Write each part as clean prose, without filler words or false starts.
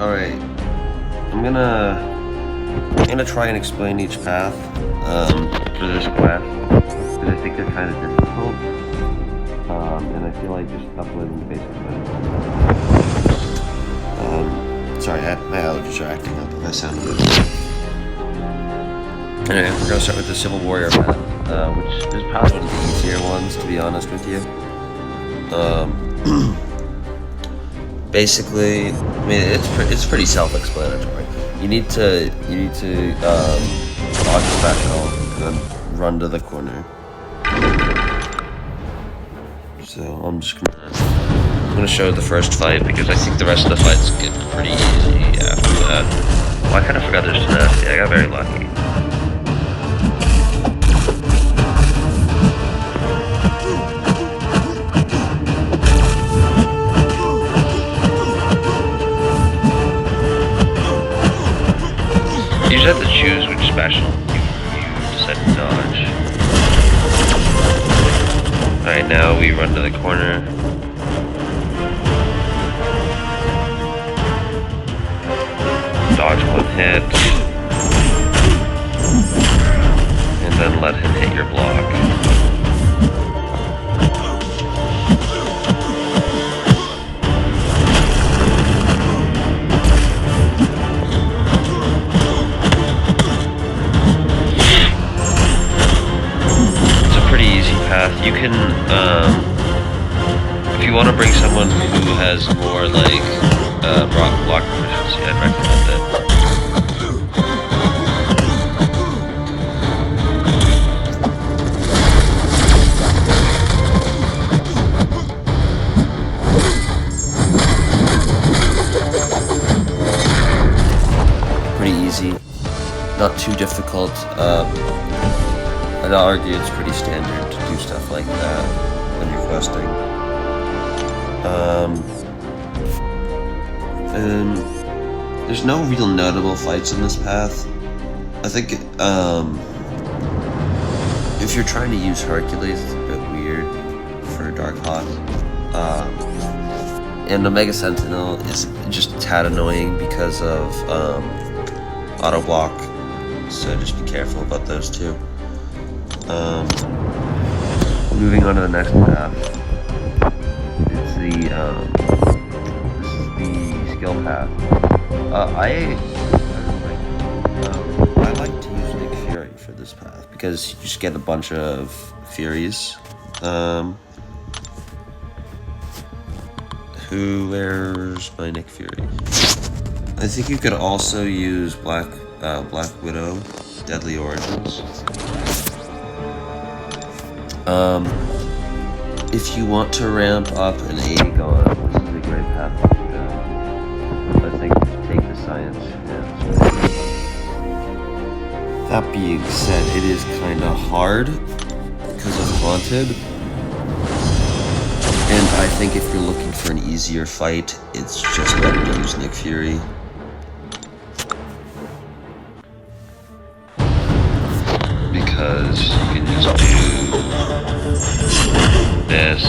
Alright, I'm gonna try and explain each path for this quest, because I think they're kind of difficult, and I feel like just uploading the basic sorry, my allergies are acting up if I sound a bit. Anyway, we're gonna start with the Civil Warrior path, which is probably one of the easier ones, to be honest with you. Basically, I mean, it's pretty self-explanatory. You need to dodge special and then run to the corner. So I'm gonna show the first fight because I think the rest of the fights get pretty easy after that. Well, I kind of forgot there's tenacity. I got very lucky. You just have to choose which special you decide to dodge. Alright, now we run to the corner. Dodge one hit. And then let him hit your block. You can, if you want to bring someone who has more, like, block proficiency, I'd recommend it. Pretty easy, not too difficult. I'd argue it's pretty standard to do stuff like that when you're questing. There's no real notable fights in this path. I think if you're trying to use Hercules, it's a bit weird for Darkhawk. And Omega Sentinel is just a tad annoying because of auto block, so just be careful about those two. Moving on to the next path. It's this is the skill path. I like to use Nick Fury for this path because you just get a bunch of Furies. Where's my Nick Fury? I think you could also use Black Widow, Deadly Origins. If you want to ramp up an Aegon, this is a great path to go. I think take the science hits. That being said, it is kind of hard because of Haunted. And I think if you're looking for an easier fight, it's just better to use Nick Fury. Because you can just do this.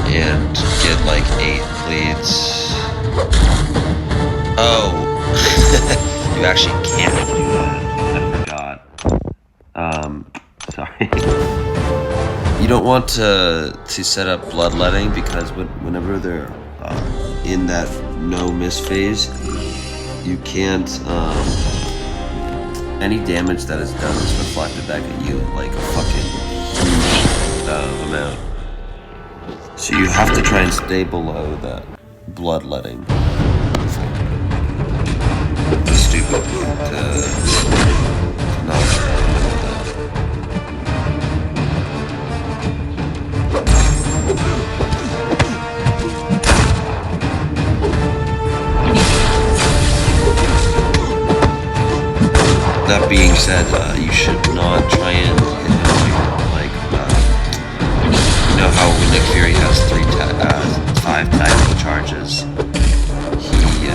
And get like 8 bleeds. Oh! You actually can't do that. I forgot. Sorry. You don't want to set up bloodletting because whenever they're in that no miss phase, you can't, any damage that is done is reflected back at you like a fucking huge amount. So you have to try and stay below that bloodletting. It's stupid to not that. That being said, you should not try and hit him like, you know how when Nick Fury has 5 tactical charges, he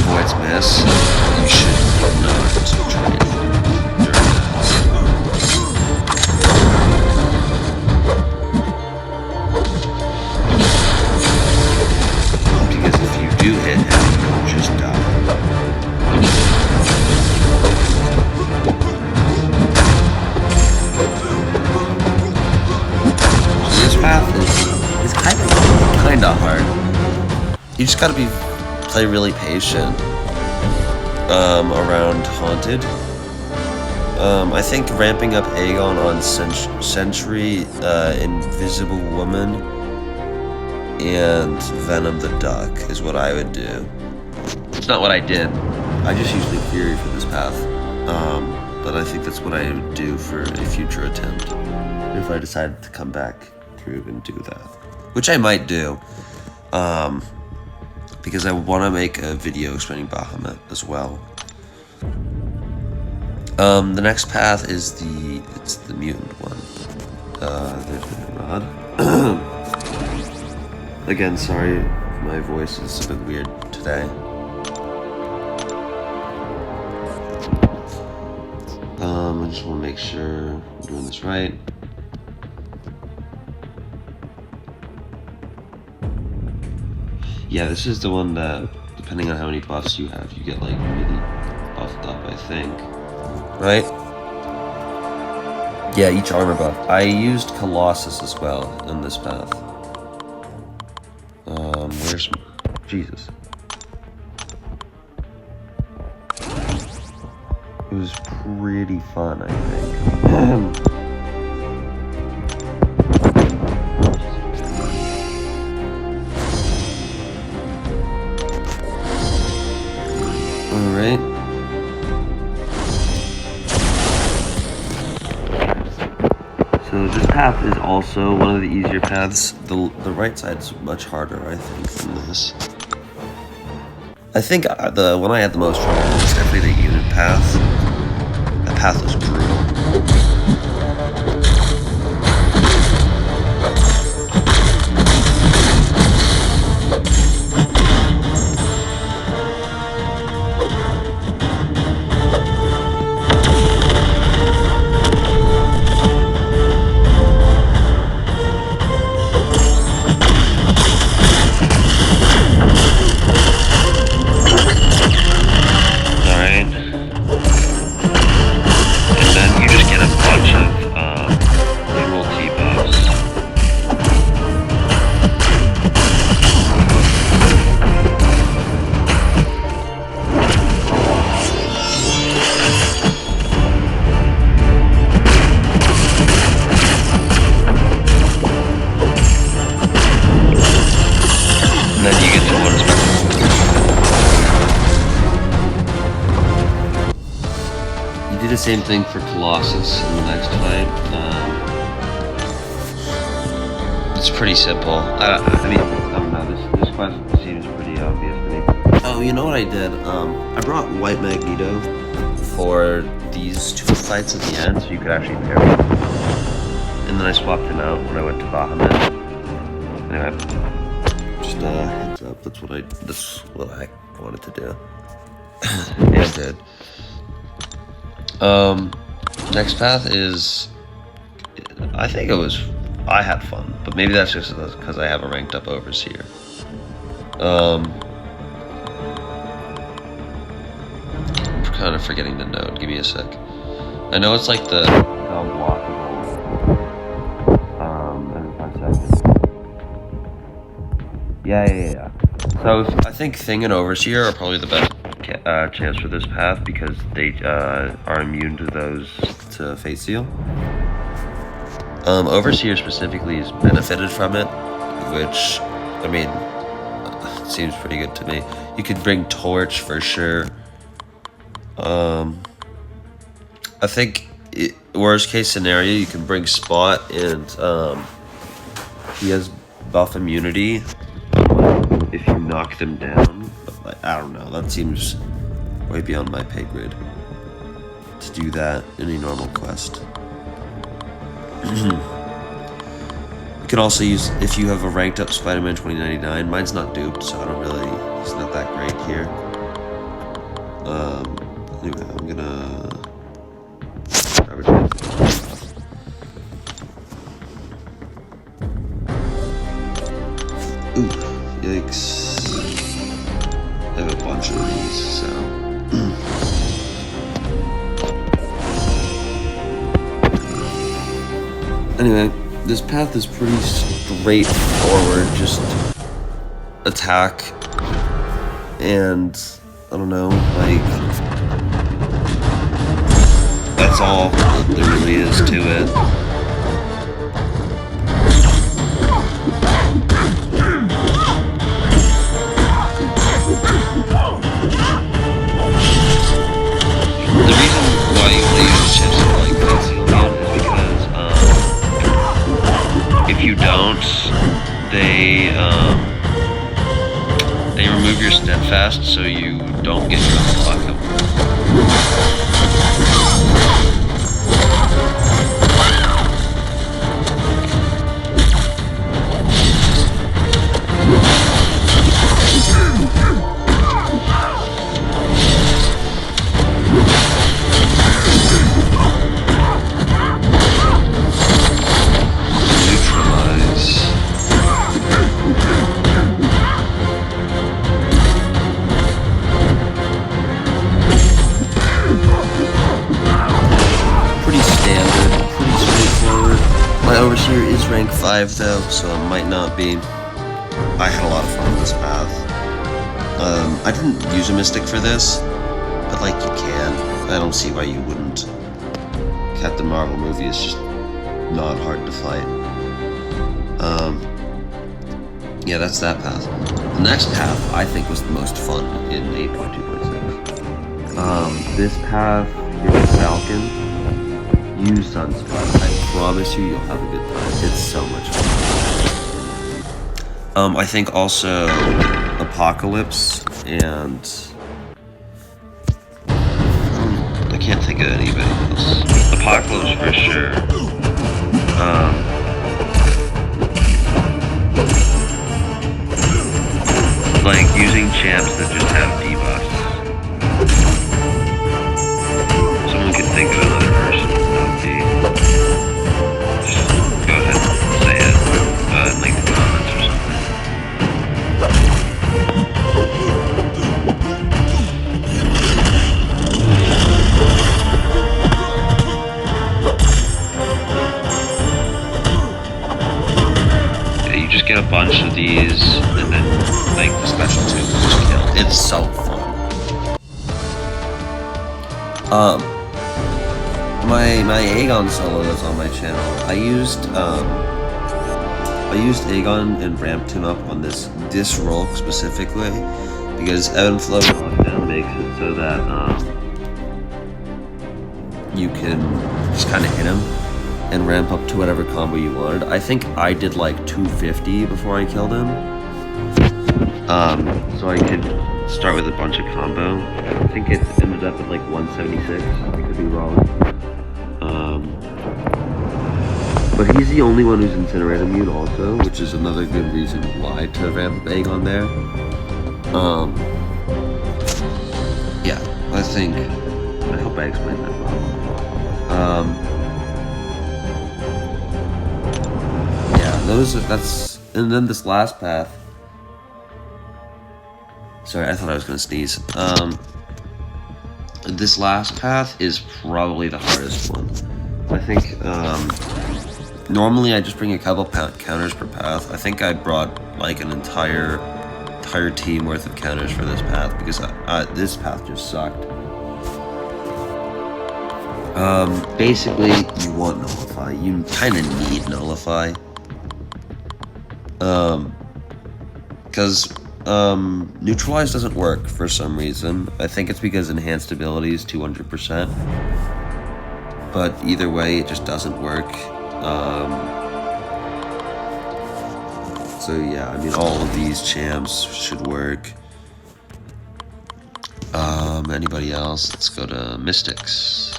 avoids miss. You should not try and hit him during that. path is kinda hard. You just gotta play really patient around Haunted. I think ramping up Aegon on Sentry, Invisible Woman, and Venom the Duck is what I would do. It's not what I did. I just usually Fury for this path. But I think that's what I would do for a future attempt. If I decided to come back through and do that. Which I might do. Because I want to make a video explaining Bahamut as well. The next path is the mutant one. There's the rod. Again, sorry, my voice is a bit weird today. I just want to make sure I'm doing this right. Yeah, this is the one that, depending on how many buffs you have, you get like really buffed up, I think. Right? Yeah, each armor buff. I used Colossus as well in this path. Where's... Jesus. It was pretty fun, I think. Alright. So this path is also one of the easier paths. The right side is much harder, I think, than this. I think the one I had the most trouble with was definitely the unit path. That path was brutal. Same thing for Colossus in the next fight. It's pretty simple. I mean, I don't know. This quest seems pretty obvious to me. Oh, you know what I did? I brought White Magneto for these two fights at the end, so you could actually pair them. And then I swapped him out when I went to Bahamut. Anyway, just heads up. That's what I wanted to do. And did. Next path is, I think I had fun, but maybe that's just because I have a ranked up Overseer. I'm kind of forgetting the node, give me a sec. I know it's like the unblockable, every 5 seconds. Yeah. So I think Thing and Overseer are probably the best chance for this path because they are immune to Fate Seal. Overseer specifically has benefited from it, which, I mean, seems pretty good to me. You could bring Torch for sure. I think worst case scenario, you can bring Spot, and he has buff immunity if you knock them down. But I don't know, that seems way beyond my pay grade to do that in a normal quest. You can also use, if you have a ranked up Spider-Man 2099, mine's not duped, so it's not that great here. Anyway, I'm gonna... Ooh, yikes. I have a bunch of these, so... Anyway, This path is pretty straightforward, just attack, and I don't know, like, that's all that there really is to it. The reason why you want to use chips like concealment is because if you don't, they remove your steadfast, so you don't get your unlock. My Overseer is rank 5 though, so it might not be. I had a lot of fun with this path. I didn't use a Mystic for this, but like you can. I don't see why you wouldn't. Captain Marvel movie is just not hard to fight. Yeah, that's that path. The next path I think was the most fun in 8.2.6. This path is Falcon. Use Sunspot. I promise you'll have a good time. It's so much fun. I think also Apocalypse and I can't think of anybody else. Apocalypse for sure. Like using champs that just have debuffs. Someone could think of another person. Just go ahead and say it in like the comments or something. Yeah, you just get a bunch of these and then like the special 2 will just kill. It's so fun. My Aegon solo is on my channel. I used Aegon and ramped him up on this role specifically because Ebb and Flow Lockdown makes it so that you can just kind of hit him and ramp up to whatever combo you wanted. I think I did like 250 before I killed him. So I could start with a bunch of combo. I think it ended up at like 176. I could be wrong. But he's the only one who's Incinerate immune also, which is another good reason why to ramp up Aegon there. Yeah, I hope I explained that well. Yeah, and then this last path. Sorry, I thought I was gonna sneeze. This last path is probably the hardest one. I think, normally I just bring a couple counters per path. I think I brought like an entire team worth of counters for this path because this path just sucked. Basically, you want Nullify. You kind of need Nullify. Because Neutralize doesn't work for some reason. I think it's because Enhanced Ability is 200%. But either way, it just doesn't work. So yeah, I mean, all of these champs should work. Anybody else? Let's go to Mystics.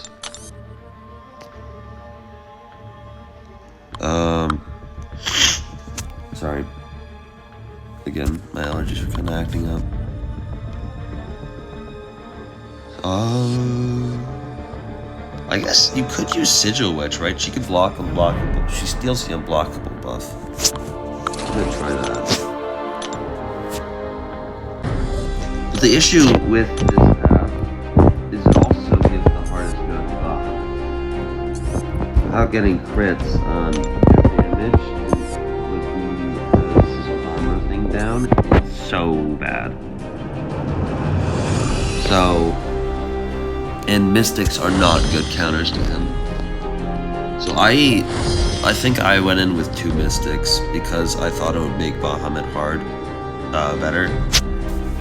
Sorry. Again, my allergies are kind of acting up. I guess you could use Sigil Witch, right? She could block unblockable. She steals the unblockable buff. I'm gonna try that. But the issue with this path is it also gives the hardest gun to buff. Without getting crits on damage, damage with the armor thing down is so bad. So, and mystics are not good counters to him. So I think I went in with 2 mystics because I thought it would make Bahamut hard better.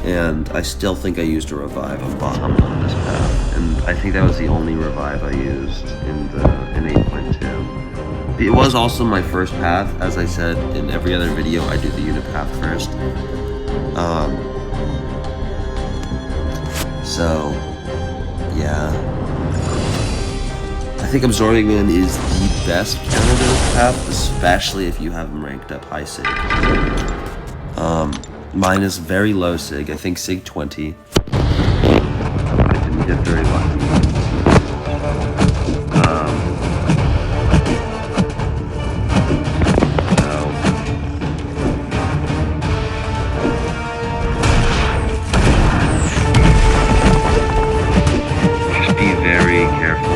And I still think I used a revive on Bahamut on this path. And I think that was the only revive I used in 8.2. It was also my first path. As I said in every other video, I do the unit path first. So, yeah. I think Absorbing Man is the best counter to this path, especially if you have him ranked up high Sig. Mine is very low Sig, I think Sig 20. I didn't get very lucky. Just be very careful.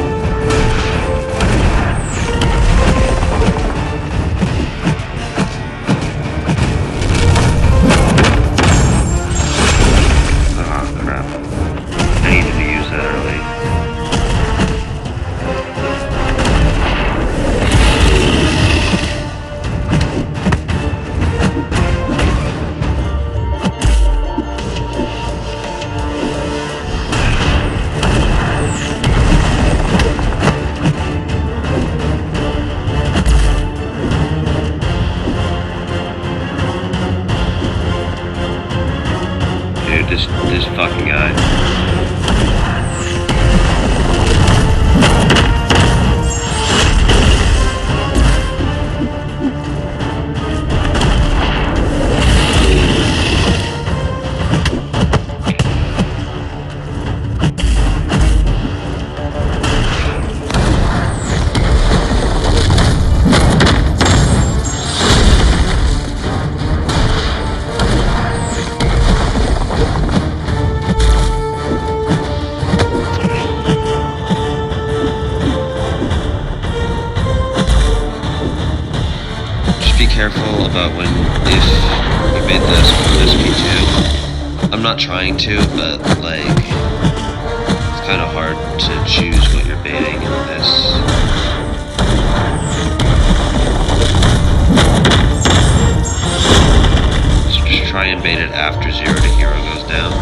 This fucking guy. Careful about when if you made this with SP2. I'm not trying to, but like it's kind of hard to choose what you're baiting in this. So just try and bait it after 0 to hero goes down.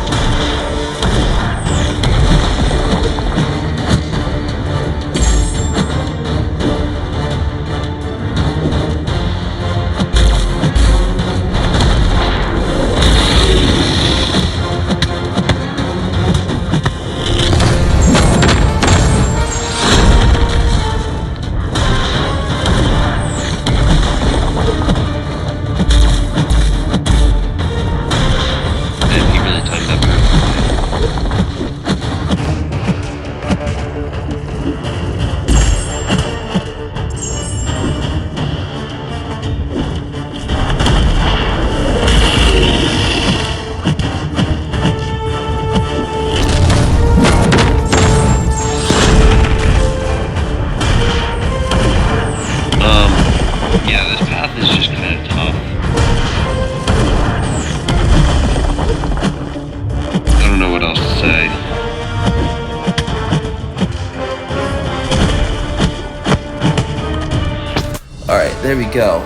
Alright, there we go.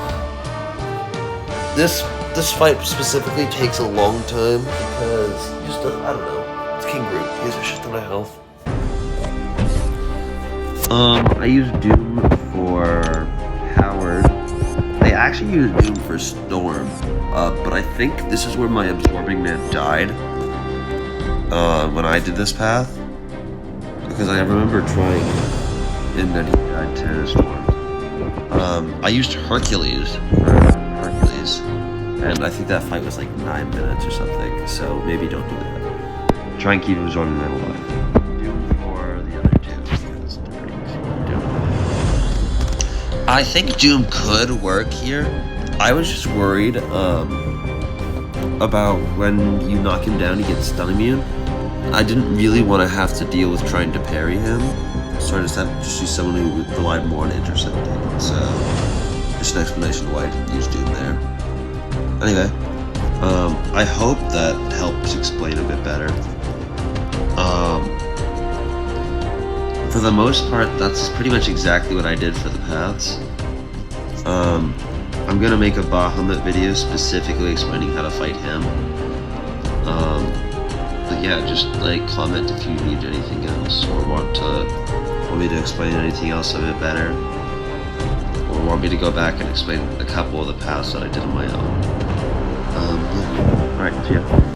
This fight specifically takes a long time because just I don't know. It's King Groot. He has a shit ton of health. I use Doom for Howard. I actually use Doom for Storm. But I think this is where my Absorbing Man died. When I did this path. Because I remember trying it, and then he died to Storm. I used Hercules for Hercules, and I think that fight was like 9 minutes or something, so maybe don't do that. Try and keep Absorbing Man alive. Doom for the other two. Doom. I think Doom could work here. I was just worried about when you knock him down, he gets stun immune. I didn't really want to have to deal with trying to parry him. So I just had to use someone who relied more on intercepting. So Just an explanation of why I used Doom there. Anyway, I hope that helps explain a bit better. For the most part, that's pretty much exactly what I did for the paths. I'm gonna make a Bahamut video specifically explaining how to fight him. But yeah, just like comment if you need anything else or want me to explain anything else a bit better, or want me to go back and explain a couple of the paths that I did on my own. Yeah. Alright, see ya.